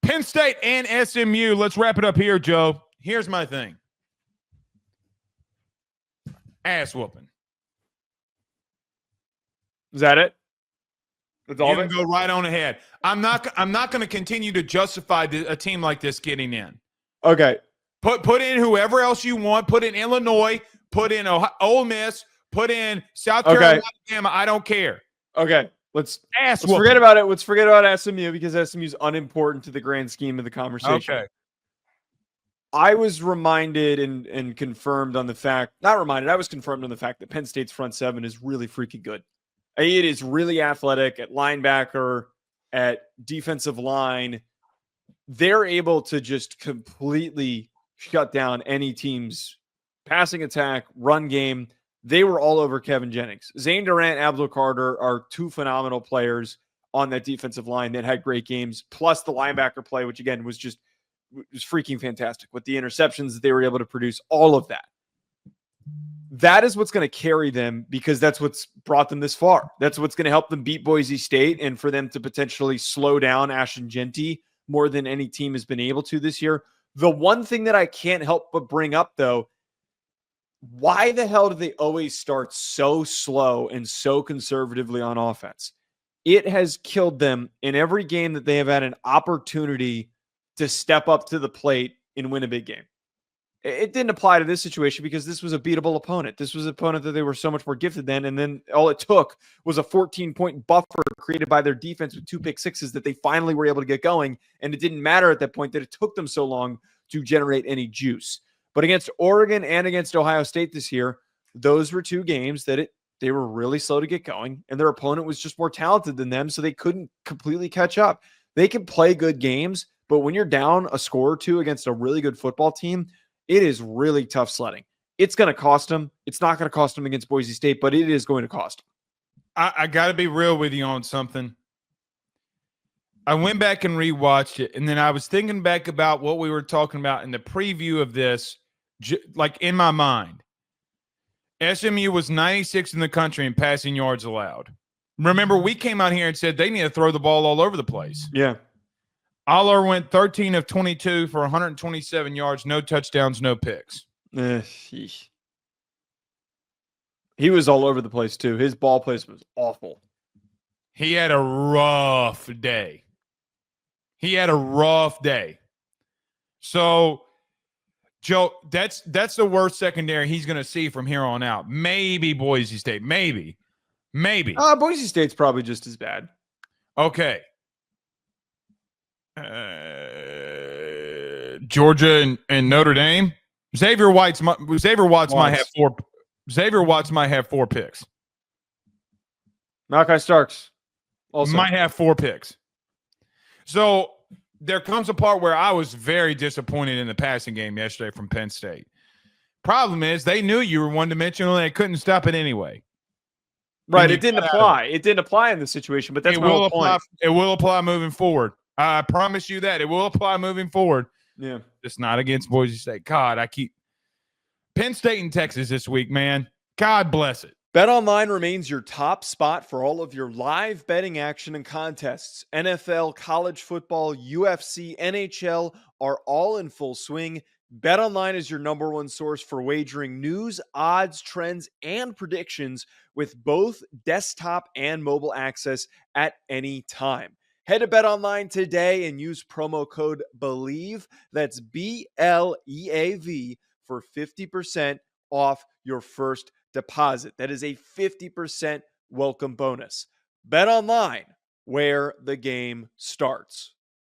Penn State and SMU. Let's wrap it up here, Joe. Here's my thing. Ass whooping. Is that it? That's all. You can go right on ahead. I'm not going to continue to justify a team like this getting in. Okay. Put in whoever else you want. Put in Illinois. Put in Ole Miss. Put in South Carolina. Alabama. I don't care. Okay. Let's whooping. forget about it. Let's forget about SMU because SMU is unimportant to the grand scheme of the conversation. Okay. I was reminded and confirmed on the fact, not reminded, I was confirmed on the fact that Penn State's front seven is really freaking good. It is really athletic at linebacker, at defensive line. They're able to just completely shut down any team's passing attack, run game. They were all over Kevin Jennings. Zane Durant, Abdul Carter are two phenomenal players on that defensive line that had great games, plus the linebacker play, which again was freaking fantastic with the interceptions that they were able to produce, all of that. That is what's going to carry them because that's what's brought them this far. That's what's going to help them beat Boise State and for them to potentially slow down Ashton Genty more than any team has been able to this year. The one thing that I can't help but bring up, though, why the hell do they always start so slow and so conservatively on offense? It has killed them in every game that they have had an opportunity to step up to the plate and win a big game. It didn't apply to this situation because this was a beatable opponent. This was an opponent that they were so much more gifted than, and then all it took was a 14-point buffer created by their defense with 2 pick sixes that they finally were able to get going, and it didn't matter at that point that it took them so long to generate any juice. But against Oregon and against Ohio State this year, those were two games that they were really slow to get going, and their opponent was just more talented than them, so they couldn't completely catch up. They can play good games, but when you're down a score or two against a really good football team, it is really tough sledding. It's going to cost them. It's not going to cost them against Boise State, but it is going to cost them. I got to be real with you on something. I went back and rewatched it, and then I was thinking back about what we were talking about in the preview of this, like in my mind. SMU was 96 in the country in passing yards allowed. Remember, we came out here and said they need to throw the ball all over the place. Yeah. Aller went 13 of 22 for 127 yards, no touchdowns, no picks. He was all over the place, too. His ball placement was awful. He had a rough day. So, Joe, that's the worst secondary he's going to see from here on out. Maybe Boise State. Maybe. Boise State's probably just as bad. Okay. Georgia and Notre Dame. Xavier Watts might have 4 picks. Malachi Starks also might have 4 picks. So there comes a part where I was very disappointed in the passing game yesterday from Penn State. Problem is they knew you were one-dimensional and they couldn't stop it anyway. Right, it didn't apply. It didn't apply in this situation, but that's my whole point. It will apply moving forward. I promise you that. It will apply moving forward. Yeah. Just not against Boise State. God, Penn State and Texas this week, man. God bless it. BetOnline remains your top spot for all of your live betting action and contests. NFL, college football, UFC, NHL are all in full swing. BetOnline is your number one source for wagering news, odds, trends, and predictions with both desktop and mobile access at any time. Head to BetOnline today and use promo code BELIEVE, that's BLEAV, for 50% off your first deposit. That is a 50% welcome bonus. BetOnline, where the game starts.